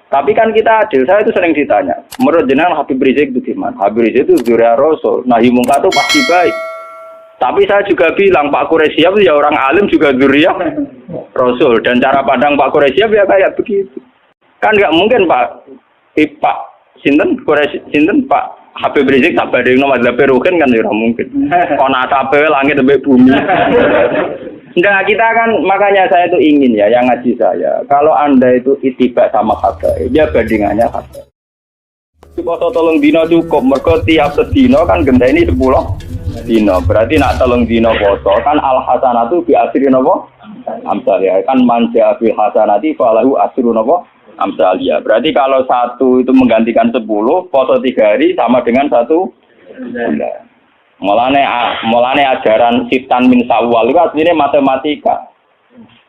Tapi kan kita adil, saya itu sering ditanya, menurut jenengan Habib Rizik itu gimana? Habib Rizik itu dzurriyyah Rasul, nahi mungkar itu pasti baik. Tapi saya juga bilang Pak Quraisyab ya orang alim juga dzurriyyah Rasul, dan cara pandang Pak Quraisyab ya kayak begitu. Kan nggak mungkin Pak Sinten Pak Habib Rizik tak bandingno madzhab Ruhin kan ya mungkin. Ana asape langit sampai bumi. Enggak, kita kan makanya saya itu ingin ya yang ngaji saya. Kalau Anda itu ittiba sama habaib, dia bandingannya habaib. Poso 3 dina cukup, mergo tiap sedina kan genteni 10 dina. Berarti nak 3 dina poso kan al hasanatu bi asri napa? Amsal ya. Kan manja bil hasanati falahu asru napa? Amsal ya. Berarti kalau 1 itu menggantikan 10, poso 3 hari sama dengan 1 bulan. Mulane ajaran Siftan min Sawal itu aslinya matematika.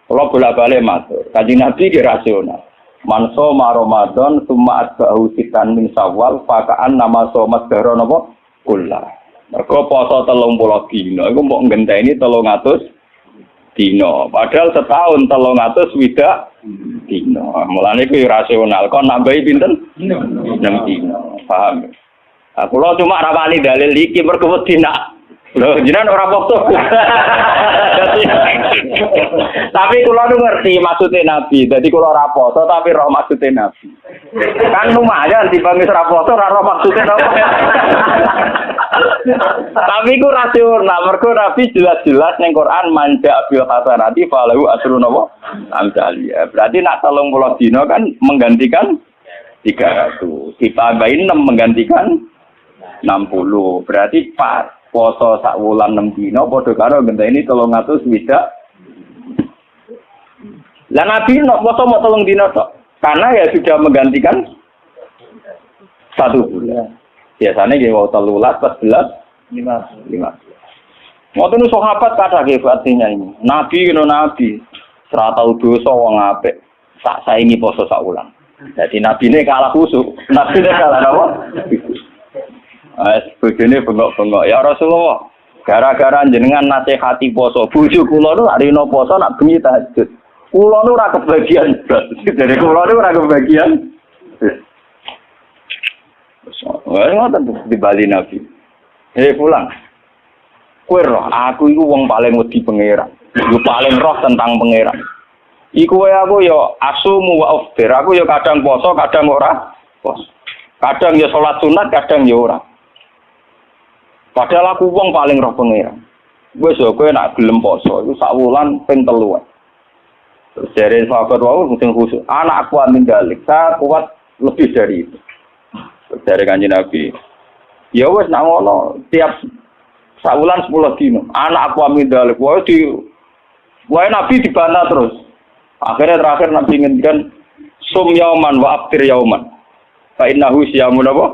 Kalau bolak-balik matur, Kanjeng Nabi dia rasional. Man shoma Ramadan tsumma atba'ahu Siftan min Sawal fakaan nama somat dahra napa kullah. Mergo poso 30 dina iku mbok ngenteni 300 dina. Padahal setahun 300 widak dina. Mulane iku rasional. Kon nambahi pinten? 6 dina. Paham? Aku lo cuma rawani dalil iki mergo wedi nak. Lho jenengan ora foto. Tapi kula nu ngerti maksude Nabi. Dadi kula ora foto tapi roh maksude Nabi. Kan lumayan dibanding ora foto ora roh maksude apa. Tapi ku rasional mergo Nabi jelas-jelas ning Quran manja bil hasanati falahu asrun apa? Amsalia. Berarti nak 30 dina kan menggantikan 300. Ditambahin 6 menggantikan 60. Berarti pas poso sak wulan 6 dina padha karo ngenteni 300 widak. Lah Nabi nek poso mok 3 dina tok. Karena ya sudah menggantikan 1 bulan. Biasanya nggih wau 13, 14, 15. Ngoten sahabat kathah nggih artinya ini. Nabi kena nabi, ora tau dosa wong apik. Sak saingi poso sak wulan. Jadi nabine kalah khusuk. Nabine kalah apa? Bojone bengok-bengok ya Rasulullah. Gara-gara jenengan nasihati poso, bojo kula nu arina poso nak bengi tahajud. Kula nu ora kebagian. Dari kula nu ora kebagian. Wah, ngoten di Bali Nabi. Pulang. Kowe roh, aku iku wong paling wedi pangeran. Yo paling roh tentang pangeran. Iku wae aku yo asumu wa aftir. Aku yo kadang poso, kadang ora poso. Kadang yo salat sunat, kadang yo ora. Padahal aku wong paling roh pangeran. Wis yo kowe nak gelem poso iku sak wulan ping 3. Terus jare sahabat wae sing khusus, anak aku amin dalik, saya kuat lebih dari itu. Terus jare Kanjeng Nabi. Ya wis nak ngono, tiap sak wulan 10 dino, anak aku amin dalik. Wae Nabi dibantah terus. Akhirnya terakhir Nabi ngendikan sum yauman wa aftir yauman. Fa innahu siyamun apa?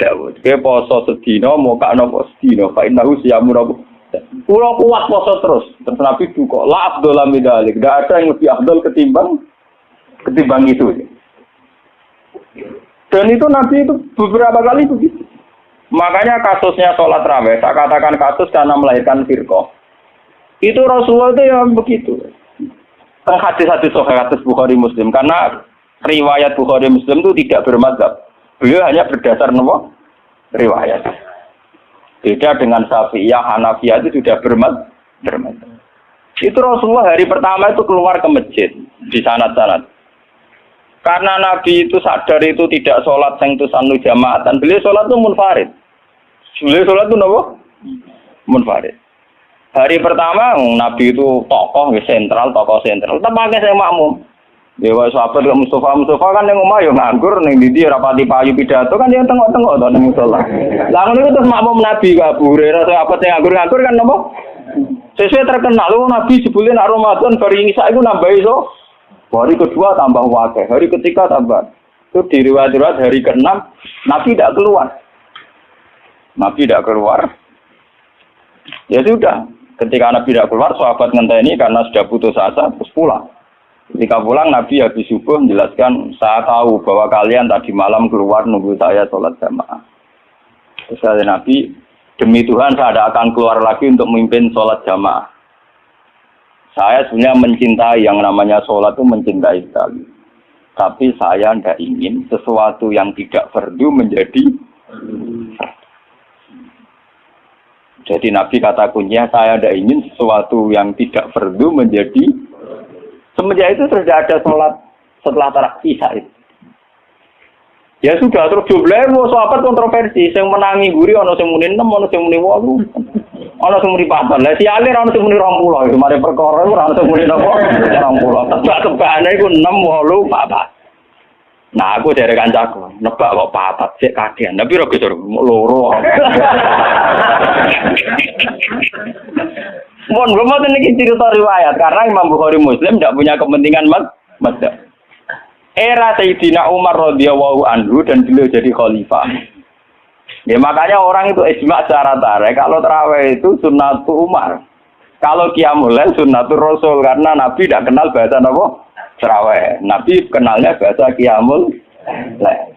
Daud. Ke poso sedina moka napa sedina. Fa innahu siyamun apa? Kulo kuat poso terus. Terus Nabi duka, la afdal min dalik. Enggak ada yang lebih afdal ketimbang itu. Dan itu Nabi itu beberapa kali begitu. Makanya kasusnya sholat raweh, saya katakan kasus karena melahirkan firqah. Itu Rasulullah itu yang begitu. Hadis-hadis sahih hadis Bukhari Muslim, karena riwayat Bukhari Muslim itu tidak bermadzhab. Beliau hanya berdasar nama riwayat. Beda dengan Syafi'iyah, Hanafiyah itu sudah bermadzhab. Itu Rasulullah hari pertama itu keluar ke masjid di sanad-sanad. Karena Nabi itu sadar itu tidak sholat yang itu sanu jamaatan. Beliau sholat itu munfarid. Beliau sholat itu apa? Munfarid. Hari pertama Nabi itu tokoh sentral. Tetap pakai saya makmum. Dewa sahabat ke Mustafa kan yang omah yo nganggur ning ndi rapati payu pidato kan yang tengok-tengok to ning musala. Lah ngono terus makmum Nabi kabure sahabat sing nganggur kan napa? Sesuai terkenal lu Nabi sebelum Ramadan bari Isa iku nambah iso. Hari kedua tambah wakil, hari ketiga tambah. Itu di riwayat hari ke-6 Nabi tidak keluar. Ya sudah, ketika Nabi tidak keluar, sahabat ngenteni karena sudah putus asa, terus pulang. Ketika pulang Nabi habis subuh menjelaskan, saya tahu bahwa kalian tadi malam keluar nunggu saya sholat jamaah. Terus kata Nabi, demi Tuhan saya tidak akan keluar lagi untuk memimpin sholat jamaah. Saya sebenarnya mencintai yang namanya sholat itu mencintai sekali. Tapi saya tidak ingin sesuatu yang tidak fardu menjadi. Jadi Nabi kata kuncinya, saya tidak ingin sesuatu yang tidak fardu menjadi. Semenjak itu sudah ada sholat setelah tarak isya itu. Ya sudah, terus jumlahnya mau sahabat kontroversi. Yang menangi guri, ada yang muni 6, ada yang muni 8, ada yang muni 4. Lah si alir ada yang muni 20. Itu mari perkara itu ada yang muni 20. Tebak-tebakannya itu 6, 8. Nah aku dari kancaku, nebak kok 4, cek kagian. Tapi roh gitu, loro. Mohon belum ini cerita riwayat. Karena Imam Bukhari Muslim tidak punya kepentingan madzhab. Era Sayyidina Umar radhiyallahu anhu dan beliau jadi khalifah. Ya makanya orang itu ijma secara tarik kalau tarawih itu sunnatul Umar. Kalau qiyamul lail sunnatul Rasul karena Nabi tidak kenal bahasa apa? Tarawih. Nabi kenalnya bahasa qiyamul lail.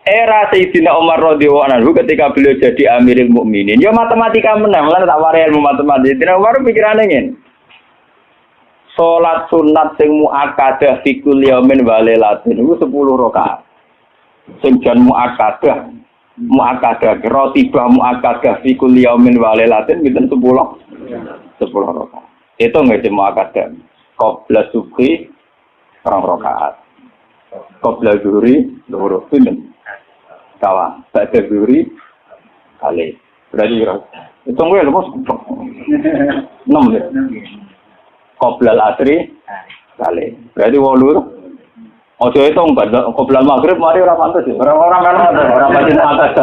Era Sayyidina Umar radhiyallahu anhu ketika beliau jadi Amirul Mukminin, ya matematika menang, lan tak wari ilmu matematika. Sayyidina Umar pikirane ngene. Salat sunat sing muakkadah fi kulli yaumin wa lailatin iku 10 rakaat. Sing jan muakkadah rotibah muakkadah fi kulli yaumin wa lailatin pinten 10 rakaat. Itu nggih muakkadah. Qabla subhi 2 rakaat. Qabla zuhri 2 pinten. Kawan, ba'da zuhri kali. Berarti itu nggih lho 6 ya. Qoblal asri kali. Berarti 8. Ojo itu qoblal maghrib mari ora pantes. Ora pantes atas.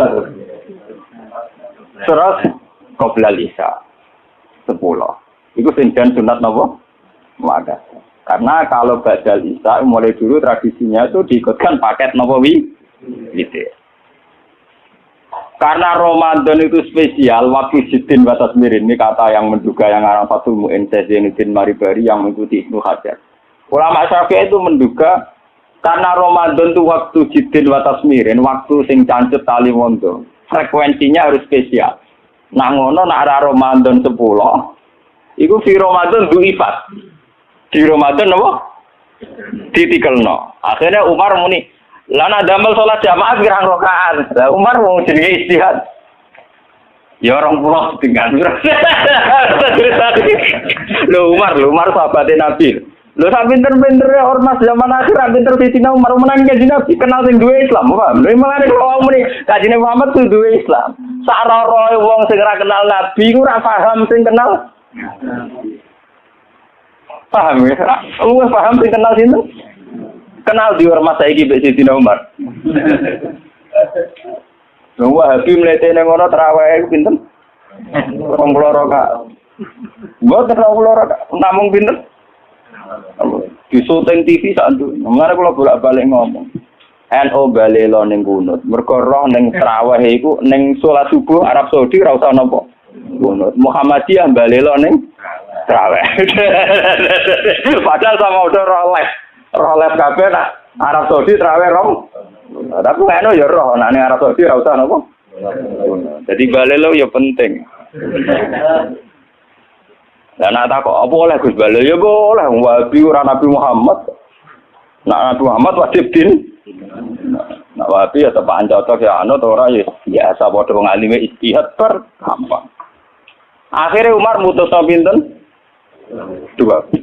Terus qoblal isya 10. Iku senjan sunat napa? Muakkad. Karena kalau badal isya mulai dulu tradisinya itu diikutkan paket napa witir. Karena Ramadan itu spesial, waktu Jiddin wa Tasmirin, ini kata yang menduga yang arang Fathul Mu'in Zainuddin Maribari yang mengikuti Ibnu Hajar. Ulama Syafi'i itu menduga karena Ramadan itu waktu Jiddin wa Tasmirin, waktu sing cancut tali wondo, frekuensinya harus spesial. Nah ngono nak ara Ramadan 10, iku fi Ramadan du'ifat. Di Ramadan apa? Ditikelno. Akhirnya Umar muni lana damel sholat jamaah pirang rakaat. Lah Umar mau jenenge ijtihad. Ya 20 tinggal. Lho Umar sahabate Nabi. Lho sak pinter-pintere ormas zaman akhir pinter Sayyidina Umar menang kanjeng Nabi kenal sing duwe Islam, paham? Lha malah kalau muni kanjeng Muhammad kudu duwe Islam. Sarara wong sing ora kenal Nabi ku ora paham sing kenal. Paham ya? Lu paham sing kenal sinten? Kenal di ormas saiki mbek Sayyidina Umar. Wong Wahabi mletene ngono tarawih pinten? 20 rakaat. Mboten 20 rakaat, namung pinten? Di syuting TV sak nduk. Mengare kula bolak-balik ngomong. NU balelo ning kunut. Mergo roh ning tarawih iku ning salat subuh Arab Saudi ora usah napa. Kunut. Muhammadiyah balelo ning tarawih. Padahal sama udah roles kabeh nak Arab Saudi tarawih rong. Tapi kan ya roh nek Arab Saudi ora usah napa. Jadi balelo ya penting. Dan nak tak apa oleh Gus Balelo ya boleh Wahabi ora Nabi Muhammad. Nak Nabi Muhammad wajib din. Nak Wahabi ya tepak cocok ya anut ora ya biasa padha wong alime ijtihad per gampang. Akhirnya Umar mutus pinten? 20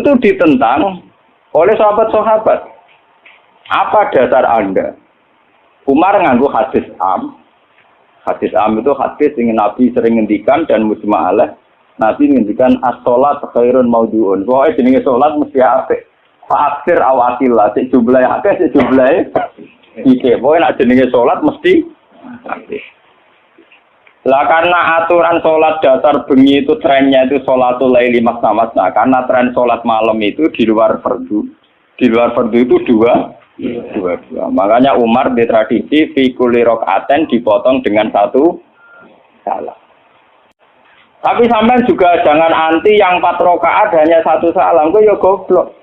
itu ditentang oleh sahabat-sahabat. Apa dasar Anda? Umar nganggo hadis am. Hadis am itu hadis yang Nabi sering ngendikan dan mujma' alaih. Nabi ngendikan as-sholat khairun maudhu'un. Pokoke jenenge salat mesti apik. Fa'aksir awatillah, sik jumlahe akeh, sik jumlahe iki. Pokoke nek jenenge salat mesti apik. Lah karena aturan sholat dasar bengi itu trennya itu sholatul laili masna-masna. Karena tren sholat malam itu di luar fardu. Di luar fardu itu dua. Makanya Umar di tradisi fi kulli rakaaten dipotong dengan 1 salam. Tapi sampean juga jangan anti yang 4 rakaat hanya 1 salam. Ku ya goblok.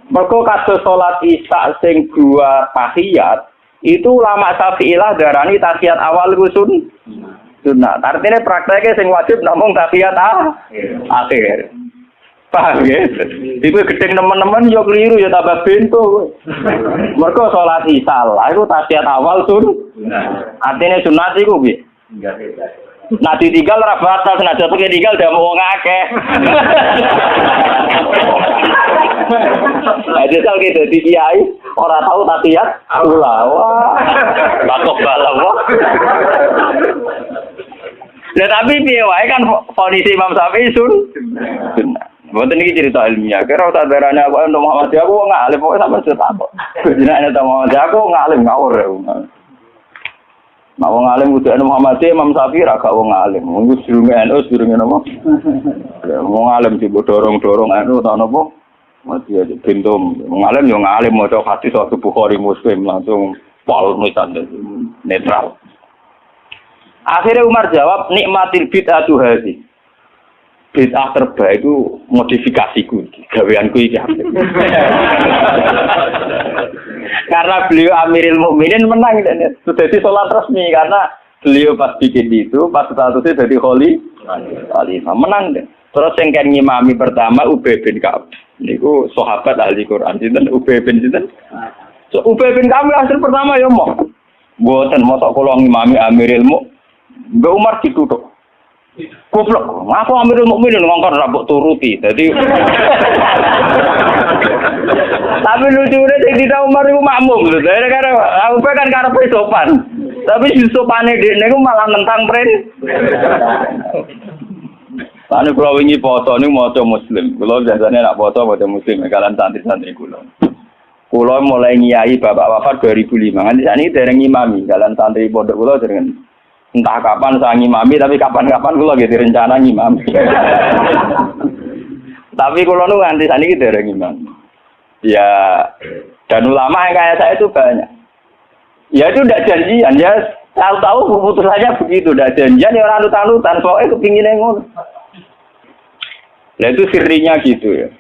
Mergo kados sholat isya sing 2 tahiyat itu ulama Syafi'iyah darani tahiyat awal ku sunnah. Artinya prakteknya sing wajib namung tahiyat akhir. Paham ya? Iku gedeng teman-teman yo keliru ya tambah bento. Mergo salat Isya lah iku tahiyat awal artinya sunat iku piye? Nah ditinggal ora batal senajan pengen tinggal dah wong akeh. Ada sal gitu di kiai ora tahu tahiyat ula. Wah. Bakok balam. Lah tapi piye wae kan kondisi Imam Syafi'i sunnah. Mboten iki cerita ilmiah. Kira tak darane aku untuk Muhammad aku ngalim pokoke sampe cerita kok. Jenenge ta Muhammad aku ngalim ngawur. Nah wong alim kudu ana Muhammad Imam Syafi'i ra gak wong alim. Wong sedurunge NU sedurunge napa? Wong alim dibodorong-dorong NU ta napa? Mati aja bentum. Wong alim yo ngalim maca hadis sahih Bukhari Muslim langsung pol nulisan netral. Akhirnya Umar jawab nikmatil bid'atu hadhi. Bid'ah terbaik itu modifikasiku, gaweanku iki. Karena beliau Amirul Mukminin menang dan sudah di sholat resmi karena beliau pas bikin itu pas statusnya jadi khalifah menang deh. Terus yang kan ngimami pertama Ubay bin Ka'ab. Niku sahabat ahli Quran sinten Ubay bin sinten. So, Ubay bin Ka'ab hasil pertama ya mau. Mboten motok kula ngimami Amirul Mukminin. Mbak Umar ditutup. Goblok, aku Amirul Mukminin ngongkon ra mbok turuti. Dadi tapi lucunya Sayyidina Umar itu makmum lho. Karena aku kan karepe sopan. Tapi sopane dekne ku malah nentang pren. Ane kula wingi foto niku maca Muslim. Kula biasane nak foto maca Muslim kalian santri-santri kula. Kula mulai ngiyai bapak wafat 2005. Nganti sakniki dereng ngimami kalian santri pondok kula dereng entah kapan saya ngimami tapi kapan-kapan kula nggih direncana ngimami. Tapi kula nu nganti sakniki dereng ngimami. Ya, dan ulama yang kayak saya itu banyak. Ya itu udah janjian, ya tahu-tahu keputusannya begitu, udah janjian ya orang anut-anutan, soalnya kepinginnya ngono. Nah itu sirinya gitu ya.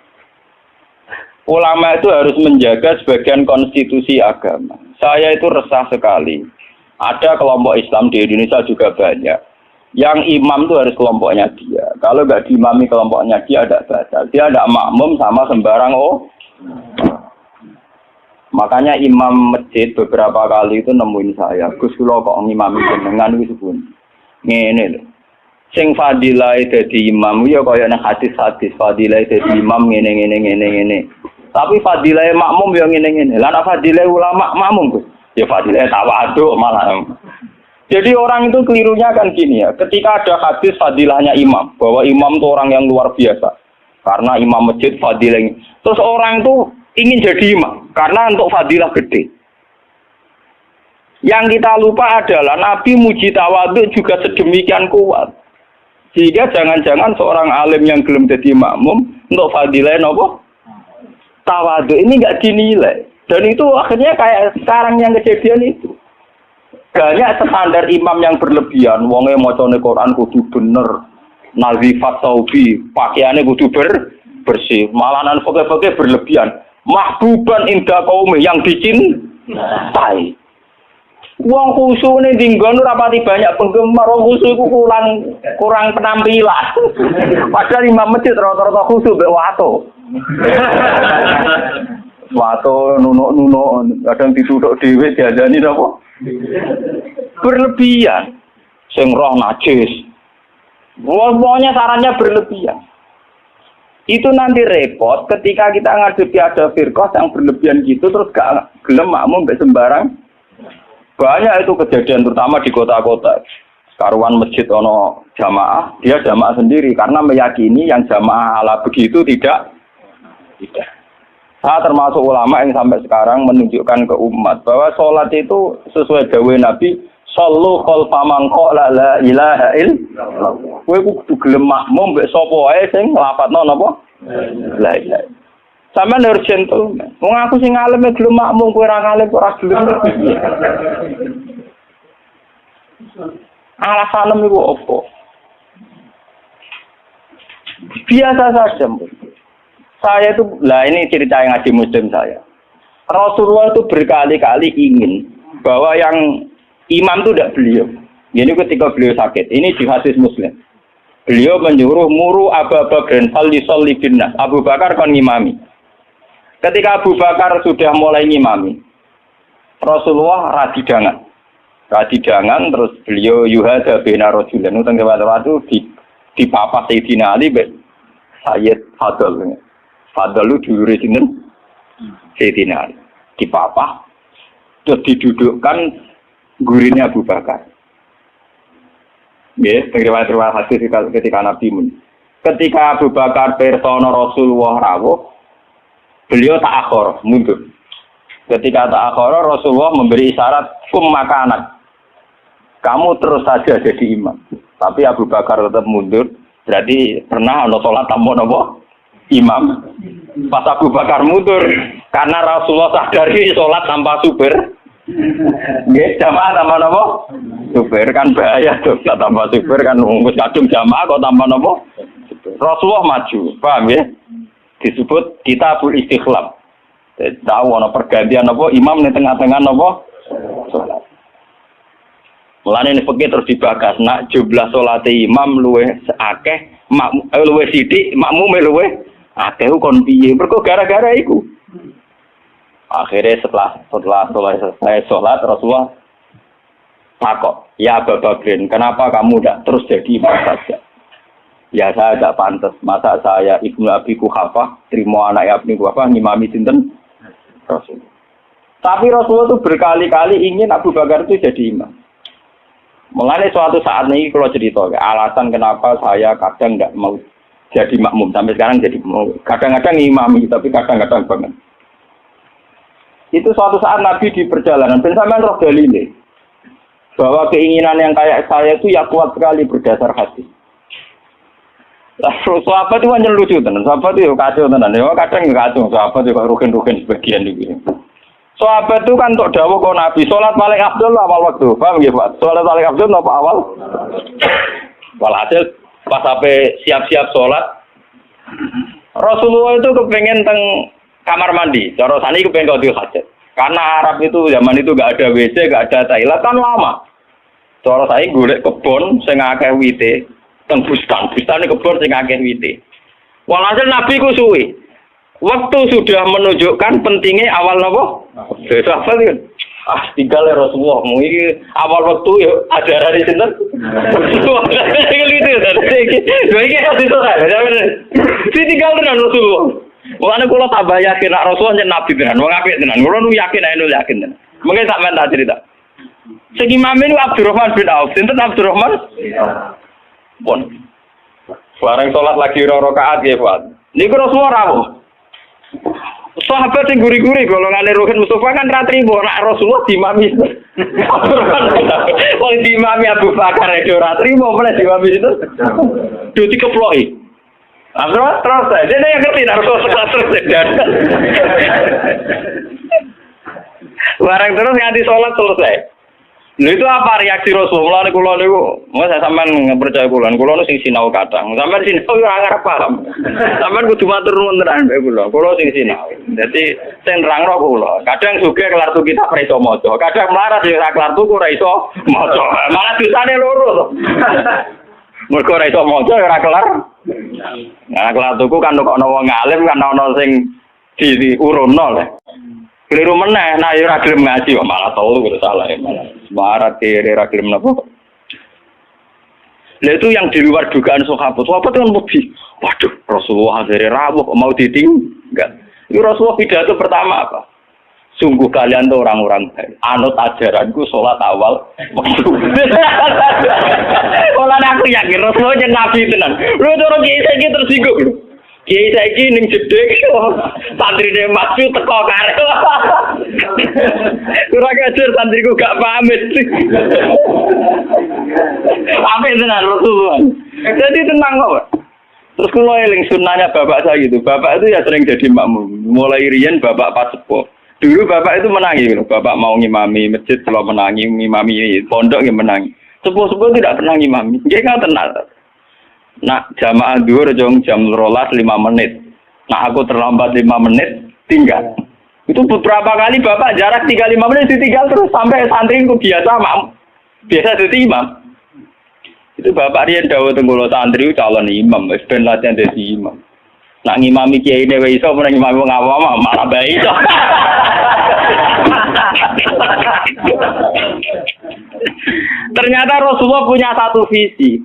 Ulama itu harus menjaga sebagian konstitusi agama. Saya itu resah sekali. Ada kelompok Islam di Indonesia juga banyak. Yang imam itu harus kelompoknya dia. Kalau nggak diimami kelompoknya dia ada batal. Dia ada makmum sama sembarang Makanya imam masjid beberapa kali itu nemuin saya. Gus kula kok ngimami jenengan iki sepun. Ngene lho. Sing fadilah dadi imam ya kaya nang hadis-hadis fadilah dadi imam ngene. Tapi fadilah makmum ya ngene. Lah nek fadilah ulama makmum Gus. Ya fadilah tawadhu malah. Jadi orang itu kelirunya kan gini ya. Ketika ada hadis fadilahnya imam, bahwa imam itu orang yang luar biasa. Karena imam masjid fadilah. Terus orang itu ingin jadi imam karena untuk fadilah gede. Yang kita lupa adalah Nabi muji tawadhu juga sedemikian kuat. Sehingga jangan-jangan seorang alim yang belum jadi makmum untuk fadilah nopo tawadhu ini enggak dinilai. Dan itu akhirnya kayak sekarang yang kejadian itu. Banyak standar imam yang berlebihan, wonge macane Quran kudu bener. Nazifat taubi, pakaiannya kudu bersih. Malahan pokok-pokok berlebihan. Mahbuban indah kaum yang dicintai. Wong khusyuk ning dinggon rapati banyak penggemar, wong khusyuk iku kurang penampilan. Padahal imam masjid rata-rata khusyuk mbek wato. Wato nunuk-nunuk, kadang dituthuk dhewe diajani napa? Berlebihan. Sing roh najis. Pokoknya sarannya berlebihan. Itu nanti repot ketika kita ngadepi ada firqah yang berlebihan gitu terus gak gelem makmum mbek sembarang. Banyak itu kejadian terutama di kota-kota. Karuan masjid ono jamaah, dia jamaah sendiri karena meyakini yang jamaah ala begitu tidak. Saya termasuk ulama yang sampai sekarang menunjukkan ke umat bahwa sholat itu sesuai dawuh Nabi. Sallu khalfa man qala la ilaha illallah. Kowe kudu gelem makmum mbek sapa wae sing nglafadzno napa? La ilaha. Sampeyan harus gentle. Wong aku sing alim gelem makmum, kowe ora ngalim ora gelem. Alasan iku opo? Biasa saja. Saya itu, ini cerita yang ngaji Muslim saya. Rasulullah itu berkali-kali ingin bahwa yang imam itu tidak beliau. Ini ketika beliau sakit. Ini di hadis Muslim. Beliau menyuruh muru Abu Bakar fal-yusalli binnas. Abu Bakar kon ngimami. Ketika Abu Bakar sudah mulai ngimami, Rasulullah radidangan terus beliau yuhada bina rajulan utang waktu di papa Sayyidina Ali Sayyid Fadl. Fadl itu diuri sinten Sayyidina Ali. Di papa terus didudukkan gurine Abu Bakar. Ya, terima kasih ketika Nabi mun. Ketika Abu Bakar persona Rasulullah rawuh, beliau ta'akhir, mundur. Ketika ta'akhir, Rasulullah memberi isyarat kum makanan. Kamu terus saja jadi imam. Tapi Abu Bakar tetap mundur. Berarti pernah ada sholat tanpa nopo imam. Pas Abu Bakar mundur, karena Rasulullah sadari sholat tanpa supir. Nggih, jamaah tanpa nopo? Supir kan bahaya tuh, tanpa supir kan ngurus kadung jamaah kok tanpa nopo? Rasulullah maju, paham ya? Disebut kitabul istikhlaf. Tahu ana pergantian apa imam di tengah-tengah apa? Salat. Mulane nek fikih terus dibahas nak jumlah salate imam luwih akeh, luwih sithik, makmume luwih akeh kon piye? Mergo gara-gara iku. Akhirnya setelah selesai sholat Rasulullah takok, ya Abu Bakrin, kenapa kamu tidak terus jadi imam saja? Ya saya tidak pantas, masa saya Ibnu Abi Quhafah terima anak Ibnu Quhafah ngimami sinten Rasulullah. Tapi Rasulullah itu berkali-kali ingin Abu Bakar itu jadi imam. Mengenai suatu saat ini kalau cerita, alasan kenapa saya kadang tidak mau jadi makmum sampai sekarang jadi mau kadang-kadang imami tapi kadang-kadang banget. Itu suatu saat Nabi di perjalanan, sampean roh dalile bahwa keinginan yang kayak saya itu ya kuat sekali berdasar hati. Terus sahabat itu hanya lucu tenan, sahabat itu kacau tenan, ya kadang kacau, sahabat juga rugen-rugen sebagian gitu. Sahabat itu kan untuk dawuh kok Nabi, sholat paling afdal awal waktu, paham ya Pak? Sholat paling afdal apa awal? Walhasil pas sampai siap-siap sholat, Rasulullah itu kepengen teng kamar mandi, cara sani kepengen qadhi hajat. Karena Arab itu zaman itu enggak ada WC, enggak ada toilet kan lama. Cara saya golek kebon sing akeh wite, teng bustan kebon sing akeh wite. Walhasil Nabi ku suwe. Waktu sudah menunjukkan pentingnya awal napa? Apa itu? Tinggal Rasulullah. Mungkin awal waktu ya ajaran di sinten. Tinggal tenan Rasulullah. Mulane kula tambah yakin nek Rasulullah yen nabi tenan, wong apik tenan. Kula nu yakin ae nu yakin tenan. Mengke sak men tak cerita. Sing imam niku Abdurrahman bin Auf. Sinten Abdurrahman? Pun. Bareng salat lagi rakaat nggih, Pak. Niku Rasulullah rawuh. Sahabat sing guri-guri golongane Ruhin Mustafa kan ra trimo nek Rasulullah dimami. Wong dimami Abu Bakar ora trimo meneh dimami itu. Duh dikeploki. Terus dia yang ngerti harus terus barang terus nganti sholat selesai. Lalu itu apa reaksi Rasulullah? Kulo niku, saya sampean percaya kulo niku sing sinau kadang. Sampean sinau ora ngarep paham. Sampean kudu matur nuwun tenan mbek kulo sing sinau. Dadi sing nerangno kulo. Kadang sugih kelar tu kita ora iso maca. Kadang melarat ya ora kelar tuku ora iso maca. Malah dosane loro to. Mergo ora iso maca ora kelar. Nah, kelar tuku kan kok ana wong alim kan ana sing diurunno lho. Keliru meneh, nah ora gelem ngaji kok malah tau kok salah ya malah. Semarat kiri ra gelem napa. Lah itu yang di luar dugaan sahabat. Sahabat kan lebih, waduh, Rasulullah akhirnya rawuh mau ditinggal. Itu Rasulullah pidato pertama apa? Sungguh kalian tuh orang-orang anut ajaranku sholat awal waktu. Kalau aku yakin Rasulullah yang nabi tenan. Lu orang kiai saya tersinggung. Kiai saya ning jedek santri ne maju teko karep. Kurang ajar santriku gak pamit. Pamit tenan Rasulullah. Jadi tenang kok. Terus kalau eling sunnahnya bapak saya gitu. Bapak itu ya sering jadi makmum. Mulai riyen bapak pas sepuh. Dulu bapak itu menangi, bapak mau ngimami masjid, kalau menangi ngimami pondok yang menangi. Sepuh-sepuh tidak pernah ngimami, dia nggak tenang. Nah jamaah dhuwur jam 12 5 menit. Nah aku terlambat 5 menit, tinggal. Itu beberapa kali bapak jarak 3-5 menit ditinggal terus sampai santri itu biasa jadi imam. Itu bapak riyen dawuh teng kula santri calon imam, wis ben latihan dadi imam. Nak ngimami kiai dhewe iso meneng ngimami wong awam malah bae iso. Ternyata Rasulullah punya satu visi.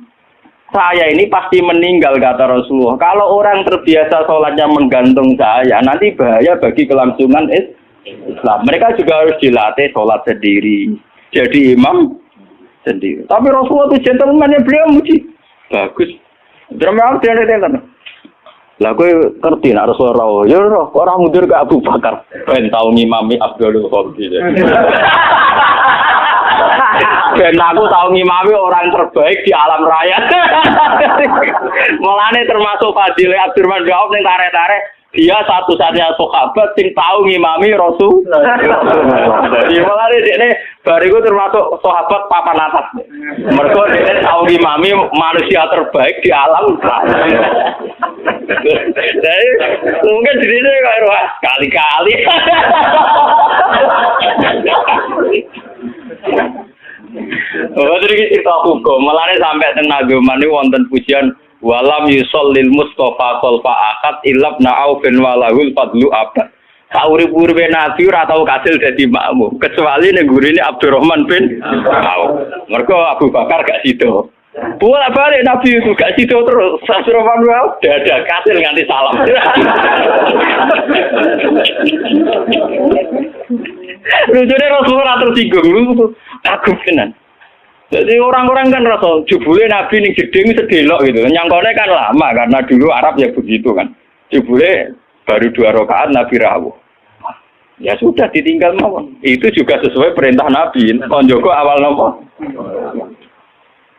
Saya ini pasti meninggal kata Rasulullah. Kalau orang terbiasa sholatnya menggantung saya, nanti bahaya bagi kelangsungan Islam. Mereka juga harus dilatih sholat sendiri. Jadi imam sendiri. Tapi Rasulullah itu gentleman-nya beliau muji. Bagus. Drama dia lah kowe ngerti nek Rasulullah ya ora mundur ke Abu Bakar ben tau ngimami Abdul Qadir. Ben aku tau ngimami orang terbaik di alam raya. Mulane termasuk fadilah Abdurrahman bin Auf ning tarik-tarik dia satu-satunya sahabat sing tau ngimami Rasul. Jadi mulane dekne bariku termasuk sahabat papan atas. Mergo dekne tau ngimami manusia terbaik di alam raya. Jadi mungkin di sini kayak kali-kali. Oh, terus kita hukum. Malah sampai tenaga ini wonten pujian walam yusallil Mustafa khalfa akad ilab na'au bin walahul fadlu abad. Saurip-uripe Nabi ora tau kasil dadi makmum kecuali ning gurine Abdurrahman bin Auf. Mergo Abu Bakar gak sida. Bolak-balik Nabi itu gak sido terus. Abdurrahman bin Auf dadak kasil nganti salam. Lucunya Rasulullah tersinggung. Kagum tenan. Jadi orang-orang kan rasa jebule Nabi ning gedeng sedelok gitu. Nyangkone kan lama karena dulu Arab ya begitu kan. Jebule baru 2 rakaat Nabi rawuh. Ya sudah ditinggal mawon. Itu juga sesuai perintah Nabi. Kon Joko awal napa?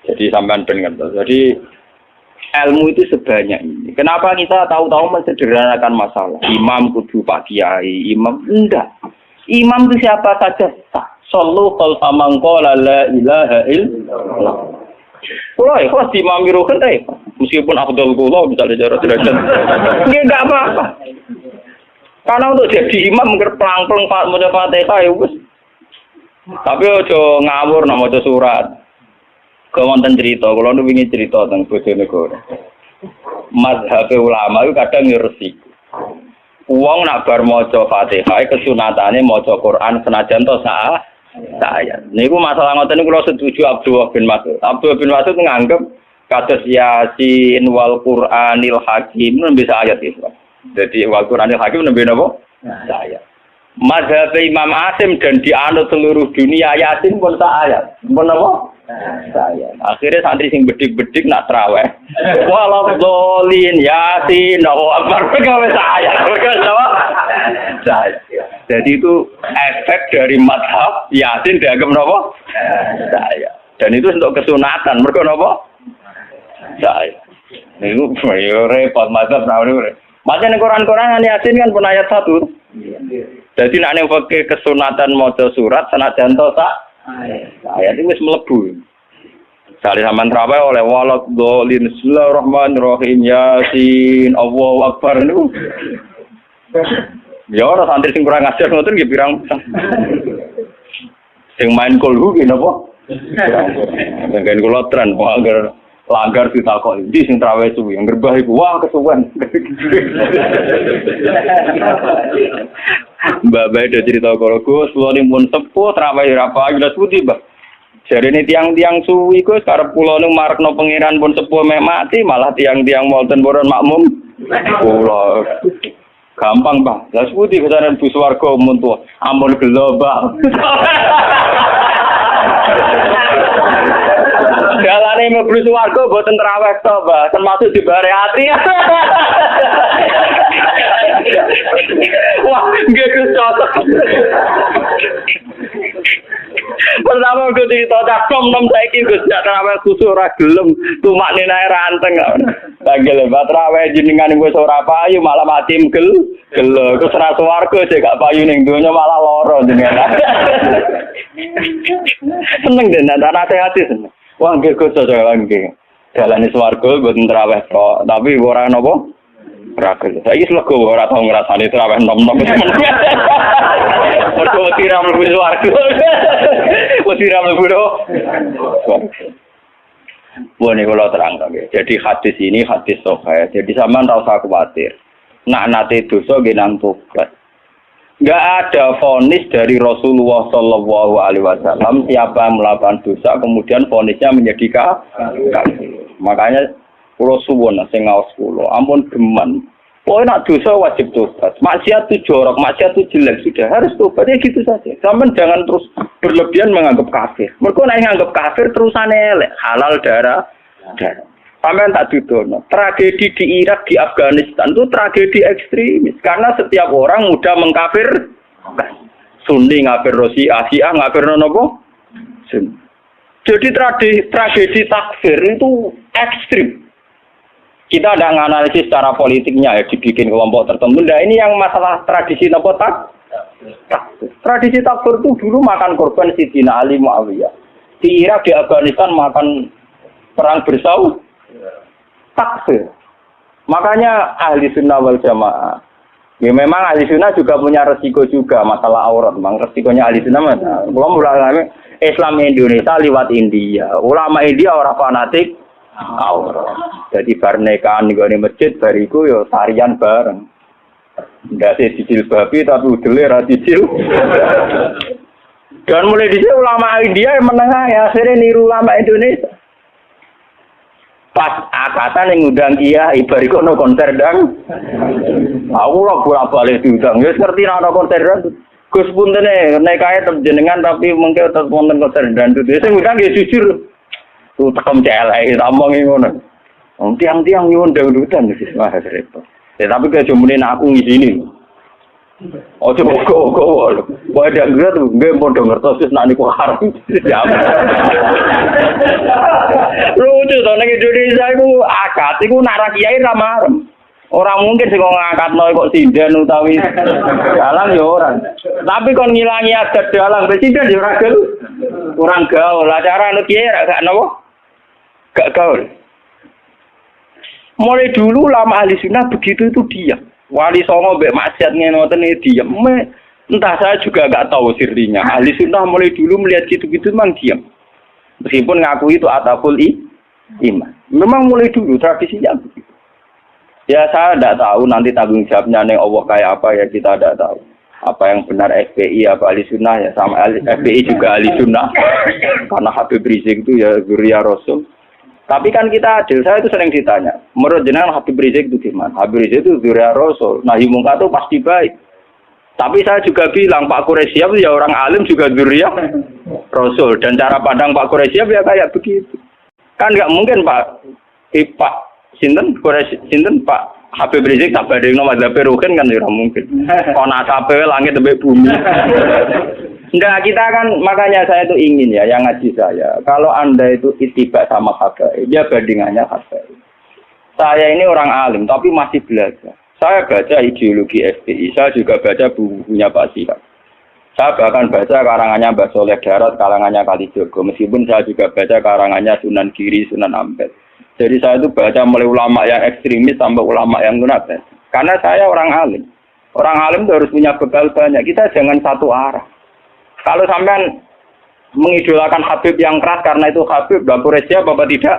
Jadi sampean ben ngertos. Jadi ilmu itu sebanyak ini. Kenapa kita tahu-tahu mensederhanakan masalah? Imam kudu Pak Kiai, imam enggak. Imam itu siapa saja sah. Sallu khalfa man qala la ilaha illallah. Kulo ikhlas imam mirukan meskipun afdal kula misalnya cara derajat. Nggih enggak apa-apa. Karena untuk jadi imam ngerplang-plang maca Fatihah ya wis. Tapi aja ngawur nek maca surat. Kewonten cerita, kula nu wingi cerita tentang Bojonegoro. Mazhab ulama itu kadang resiko. Wong nak bar maca Fatihah kesunatane maca Quran senajan to saya. Niku masalah ngoten niku kula setuju Abdullah bin Mas'ud. Abdullah bin Mas'ud nganggep kados Yasin wal Qur'anil Hakim nembe ayat itu. Jadi wal Qur'anil Hakim nembe napa? Ayat. Mazhab Imam Asim dan dianut seluruh dunia Yasin pun ayat. Pun napa? Saya. Akhirnya santri sing bedik-bedik nak traweh. Walau dolin Yasin, akbar gawe saya. Saya. Jadi itu efek dari mazhab Yasin dianggap napa? Saya. Dan itu untuk kesunatan. Mergo napa? Saya. Niku repot mazhab nawane. Macam Quran-Quran Yasin kan pun ayat 1. Jadi nek ning fikih kesunatan maca surat senajan to sak ayat itu wis mlebu. Sale sampean traweh oleh walak dolin bismillahirrahmanirrahim Yasin Allahu akbar niku. Ya ora santri sing kurang ajar ngoten nggih pirang. Sing main kulhu ki napa? Mungkin kula tren agar langgar ditakok iki sing traweh suwi ngerbah iku wah kesuwen. Mbak ada cerita kalau Gus, pulau ini pun sepuh, terawih apa jelas putih bah. Jadi ini tiang-tiang suwi Gus, karena pulau ini marakno pengiran pun sepuh mati, malah tiang-tiang Molten Boron makmum. Pulau gampang bah, jelas putih kesanan bus warga tua, ampun gelo bah. Jalane mlebu swarga boten terawih to, bah, termasuk di bare ati. Wah, nggih cocok. Pertama gue cerita cakep nom saiki Gus terawih khusus ora gelem, tumakne nae ranteng. Bagel terawih jenengan wis ora payu malah mati gelo. Gus ora swarga sik gak payu ning donya malah lara jenengan. Seneng den nate-ate seneng. Wah nggih Gus cocok nggih. Dalane swarga boten terawih kok, tapi ora napa? Rakil. Saiki slego ora tau ngrasani terawih nom-nom. Mergo tiram mlebu swarga. Tiram mlebu. Boleh kalau terang nggih. Jadi hadis ini hadis sahih. Jadi sampean ora usah khawatir. Nak nate dosa nggih nang tobat. Enggak ada vonis dari Rasulullah Shallallahu Alaihi Wasallam siapa yang melakukan dosa kemudian vonisnya menjadi kafir. Makanya pulau suwon sing ngaos kula, ampun geman. Oh nak dosa wajib tobat. Maksiat itu jorok, maksiat itu jelek sudah harus tobat ya gitu saja. Sampeyan jangan terus berlebihan menganggap kafir. Mergo nek nganggap kafir terusane elek, halal darah. Sampeyan tak dudono. Tragedi di Irak, di Afghanistan itu tragedi ekstremis karena setiap orang mudah mengkafir. Sunni ngafir Rusia, Syiah ngafir nopo? Sunni. Jadi tragedi takfir itu ekstrim. Kita tidak menganalisis secara politiknya ya dibikin kelompok tertentu. Nah ini yang masalah tradisi nopo takfir. Tradisi takfir itu dulu makan korban Sidina Ali Muawiyah. Di Irak, di Afghanistan makan perang bersaudara. Takfir. Makanya ahli sunnah wal jamaah. Ya memang ahli sunnah juga punya resiko juga masalah aurat. Memang resikonya ahli sunnah mana? Belum ulama Islam Indonesia lewat India. Ulama India orang fanatik aurat. Jadi bar nikahan di masjid bariku yo tarian bareng. Ndak dijilbabi tapi udele ra dijil. Dan mulai dhisik ulama India yang menengah ya akhirnya niru ulama Indonesia. Pas akatan yang ngundang iya ibariku no konser dang. Aku lah bolak-balik diundang. Ya ngerti ana konser dang. Gus puntene nek kae jenengan tapi mengke tetep wonten konser dang. Sing ngundang ya jujur. Tuh tekem celek tamongi ngono. Wong tiang-tiang nyundang dutan wis wah repot. Tapi ke jumune aku ngisini. Ojo kok lho. Wae dak ngerti tuh nggih padha ngertos wis nak niku haram. Lucu to nek Indonesia iku akad iku nak ra kiai ra marem. Ora mungkin sing ngangkatno kok sinden utawi dalang ya ora. Tapi kon ngilangi adat dalang presiden ya ora gel. Kurang gaul. Acara anu kiai ra gak napa? Gak gaul. Mulai dulu lama ahli sunnah begitu itu diam. Wali songo mbek maksiat ngenoten diam. Entah saya juga enggak tahu sirinya. Ahli sunnah mulai dulu melihat gitu-gitu memang diam. Meskipun ngaku itu ataful iman. Memang mulai dulu tradisinya begitu. Ya saya tidak tahu nanti tanggung jawabnya nih Allah kayak apa ya kita tidak tahu. Apa yang benar FPI apa ahli sunnah ya sama FPI juga ahli sunnah. Karena Habib Rizik itu ya zuriya Rasul. Tapi kan kita adil, saya itu sering ditanya. Menurut jenengan Habib Rizik itu gimana? Habib Rizik itu zuriya Rasul. Nahi mungkar itu pasti baik. Tapi saya juga bilang Pak Quraisy ya orang alim juga zuriya Rasul. Dan cara pandang Pak Quraisy ya kayak begitu. Kan nggak mungkin Pak Sinten Quraisy Sinten Pak Habib Rizik tak badhekno madzhab Ruhin kan ya mungkin. Ana asape langit sampai bumi. Enggak, kita kan makanya saya itu ingin ya yang ngaji saya. Kalau Anda itu ittiba sama habaib, ya bandingannya habaib. Saya ini orang alim tapi masih belajar. Saya baca ideologi FPI, saya juga baca bukunya Pak Sihab. Saya bahkan baca karangannya Mbah Soleh Darat, karangannya Kalijogo. Meskipun saya juga baca karangannya Sunan Giri, Sunan Ampel. Jadi saya itu baca mulai ulama yang ekstremis sampai ulama yang munafik. Karena saya orang alim. Orang alim itu harus punya bekal banyak. Kita jangan satu arah. Kalau sampean mengidolakan Habib yang keras karena itu Habib, Mbak Quraisy apa tidak?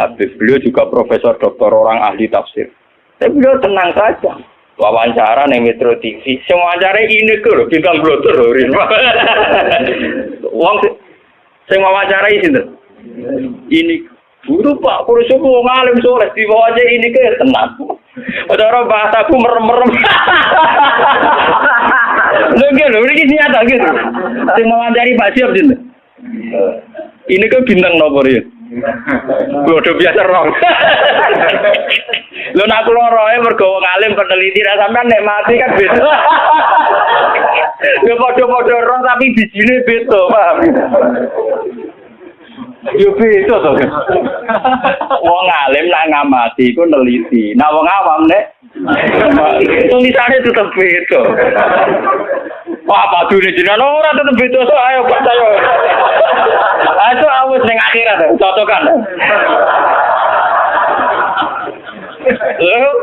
Habib. Beliau juga profesor doktor orang ahli tafsir. Tapi beliau tenang saja. Wawancara ning Metro TV. Semua wawancara ini ke lho, bintang blotor lho. Wong sing wawancara sinten? Ini guru Pak Quraisy wong alim soleh diwawancari ini ke tenang. Ora bahasaku merem-merem. Lho, ini nyata gitu. Sing wawancari Pak Siap sinten? Ini ke bintang nomor ya. Bodoh biasa rong. Lho nek kula roe mergo wong alim peneliti ra sampean nek mati kan beda. Lho padha-padha roh tapi bijine beda, paham? Yo beda to. Wong alim nek ngamati iku neliti. Nek wong awam nek tulisane tetep beda. Wah, padune jenengan ora tetep beda so ayo percaya. Itu awes ning akhirat cocokan.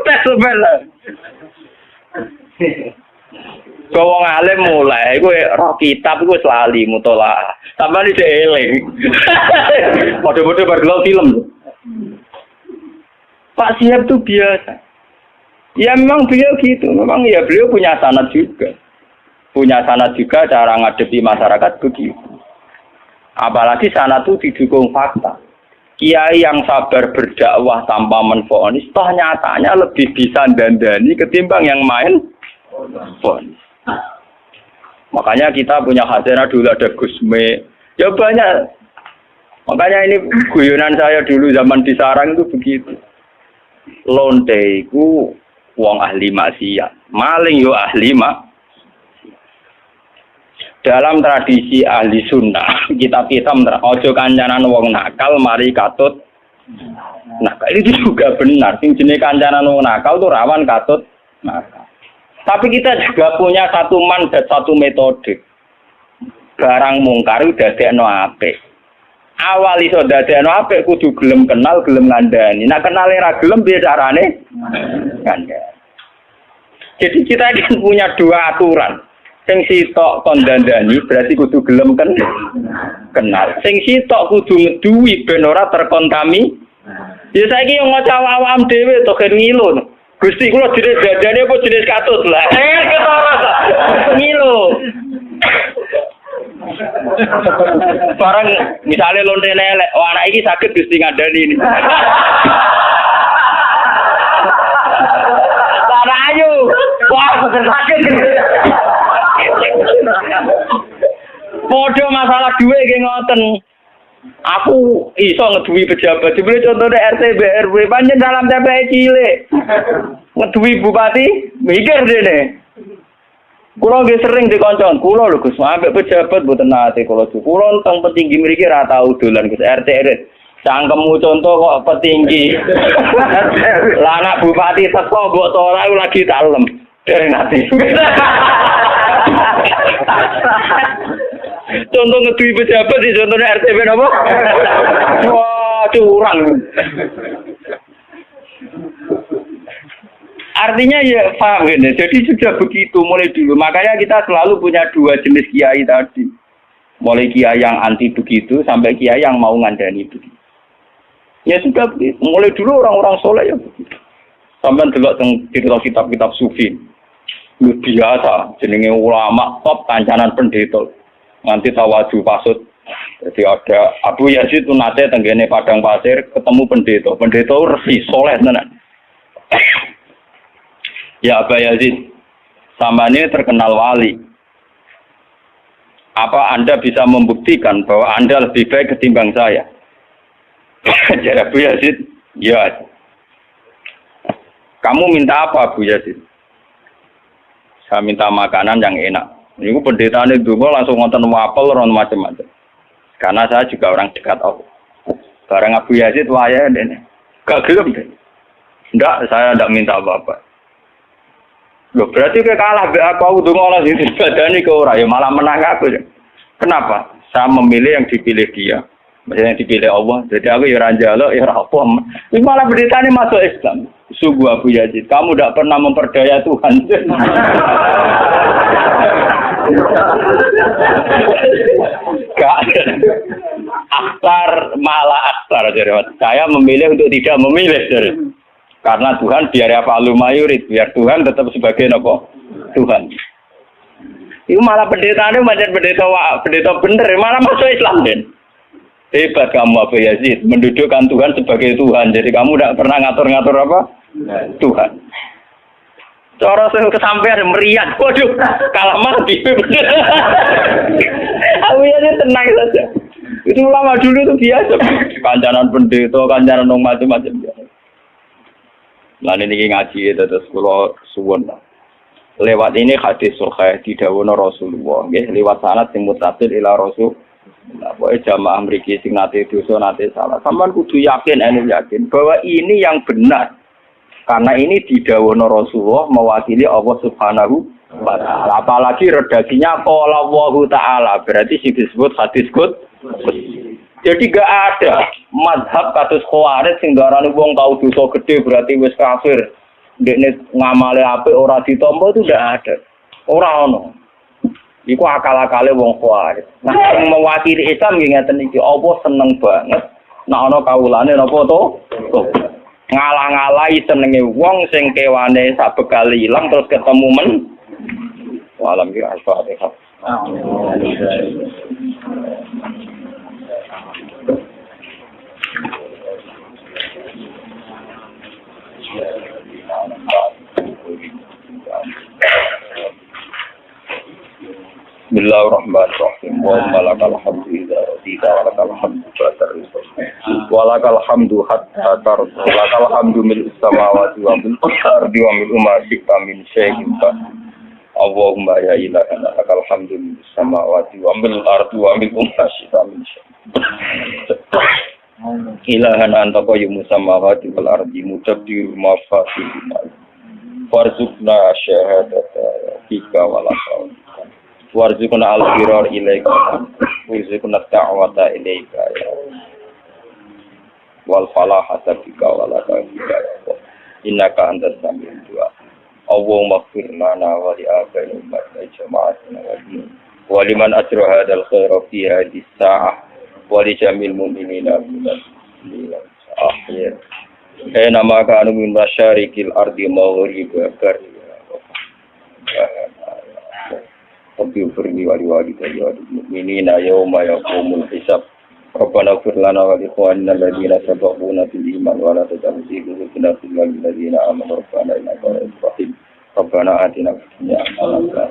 Tes sebenarnya. wong alim mulai kowe roh kitab iku wis lali mutolaah. Sampeyan iki eling. Padha-padha bar film. Pak Siap tuh biasa. Ya memang beliau gitu, memang ya beliau punya sanad juga. Punya sanad juga cara ngadepi masyarakat begitu. Apalagi sanad itu didukung fakta. Kiai yang sabar berdakwah tanpa menfonis, toh nyatanya lebih bisa dandani ketimbang yang main fonis. Makanya kita punya khazanah dulu ada Gusme. Ya banyak. Makanya ini guyonan saya dulu zaman di Sarang itu begitu. Lonte iku wong ahli maksiat, maling yo ahli dalam tradisi ahli sunnah kitab-kitab ojo kancanan wong nakal mari katut nakal itu juga benar. Sing jenenge kancanan wong nakal tuh rawan katut nakal. Tapi kita juga punya satu mandat, satu metode. Barang mungkar dadekno apik. Awal iso dadekno apik kudu gelem kenal, gelem ngandani. Nek kenale ra gelem piye carane? Ngandani. Jadi kita kan punya dua aturan. Sing sitok kon dandani berarti kudu gelem kenal. Sing sitok kudu ngeduwi ben ora terkontami. Ya saiki yo ngocah awam dhewe to gen ngilo. Gusti kula jenis dandane apa jenis katut lah. Ketara ngilo. Barang misalnya lonte lelek, oh anak ini sakit Gusti ngandani ini. Para ayu, wah sakit. Podo masalah duwe iki ngoten. Aku iso ngeduwi pejabat. Dibeli contohnya RT BRW pancen dalam TPI cilik. Ngeduwi bupati mikir dene. Kulo nggih sering dikoncon, kulo lho Gus, ambek pejabat mboten nate kulo. Kulo teng petinggi mriki ra tau dolan Gus RT RT. Cangkemmu contoh kok petinggi. Lah anak bupati teko mbok ora lagi dalem. Dereng nate. Contoh ngeduwi pejabat di contohnya RT napa? Wah, curang. Artinya ya paham kan? Jadi sudah begitu mulai dulu. Makanya kita selalu punya dua jenis kiai tadi. Mulai kiai yang anti begitu sampai kiai yang mau ngandani begitu. Ya sudah begitu. Mulai dulu orang-orang soleh ya begitu. Sampai delok teng kitab-kitab sufi. Lu biasa jenenge ulama top kancanan pendeta. Nanti tawaju pasut. Jadi ada Abu Yazid itu nate tenggene padang pasir ketemu pendeta. Pendeta resi soleh tenan. Ya Aba Yazid, samanya terkenal wali. Apa Anda bisa membuktikan bahwa Anda lebih baik ketimbang saya? Jadi Abu Yazid, ya. Kamu minta apa Abu Yazid? Saya minta makanan yang enak. Ini pendeta ini dulu langsung ngonton wapel, ron macam-macam. Karena saya juga orang dekat Allah. Barang Abu Yazid, waya deh. Gak gelem deh. Enggak, saya tidak minta apa-apa. Loh, berarti kayak kalah aku udah ngolah di badani ke orang ya malah menang aku ya. Kenapa? Saya memilih yang dipilih dia, maksudnya yang dipilih Allah. Jadi aku ya ranjalo ya rapom. Ini malah beritanya masuk Islam. Sungguh Abu Yazid, kamu tidak pernah memperdaya Tuhan. Gak. Akhtar malah akhtar jadi. Saya memilih untuk tidak memilih jadi. Karena Tuhan biar apa lumayurit, biar Tuhan tetap sebagai apa? Tuhan. Itu malah pendetanya macam pendeta bener, malah masuk Islam den. Hebat kamu Abu Yazid, mendudukkan Tuhan sebagai Tuhan. Jadi kamu tidak pernah ngatur-ngatur apa? Tuhan. Cara saya kesampean meriah, waduh, kalah mati. Abu Yazid tenang saja. Itu ulama dulu itu biasa. Kancanan pendeta, kancanan macam-macam biasa. Lan ini ngaji terus kula suwun. Lewat ini hadis sahih didhawuhna Rasulullah nggih lewat sanad sing mutasil ila Rasul. Lah pokoke jamaah mriki sing nate dosa nate salah. Sampeyan kudu yakin bahwa ini yang benar. Karena ini didhawuhna Rasulullah mewakili Allah Subhanahu wa taala. Apalagi redaksinya qala Allahu taala berarti sing disebut hadis qudsi. Jadi gak ada mazhab kados Khawarij sing darane wong tau dosa gede berarti wis kafir. Ndekne ngamale apik ora ditampa itu ndak ada. Ora ono. Iku akal-akale wong Khawarij. Nah, sing mewakili Islam nggih ngeten iki, apa seneng banget nek ana kawulane napa to? Ngalah-ngalahi senenge wong sing kewane sabekal ilang terus ketemu men. Walam ki al-Fatihah. Bismillahirrahmanirrahim. Wa lakal hamdu idza radita wa lakal hamdu ba'da rizq. Wa lakal hamdu hatta tarda. Lakal hamdu mil samawati wa bil ardi wa mil ma syi'ta min syai'in fa. Allahumma ya ilahana lakal hamdu mil samawati wa bil ardi wa mil ma syi'ta min syai'in. Ilahana anta qayyumus samawati wal ardi mutabdir ma fatihina. Warzuqna syahadata fika wa lakal. Warzuqna al-firar ilaika warzuqna ta'wata ilaika ya wal falahata bika walaka bika ya innaka antas samiul du'a Allahumma ighfir lana wa li abaina wa jama'atina wa liman ajra hadzal khaira fi hadhihi as-sa'ah wa li jamil mu'minina min akhir nama kanu min masyarikil ardi maghribiha Rabbi firli wali wali dari wali mu'minina yawma yaqumul hisab Rabbana ighfir lana wa li ikhwanina alladhina sabaquna bil iman wa la taj'al fi qulubina ghillan lil ladzina amanu rabbana innaka ra'ufur rahim Rabbana atina fid dunya hasanatan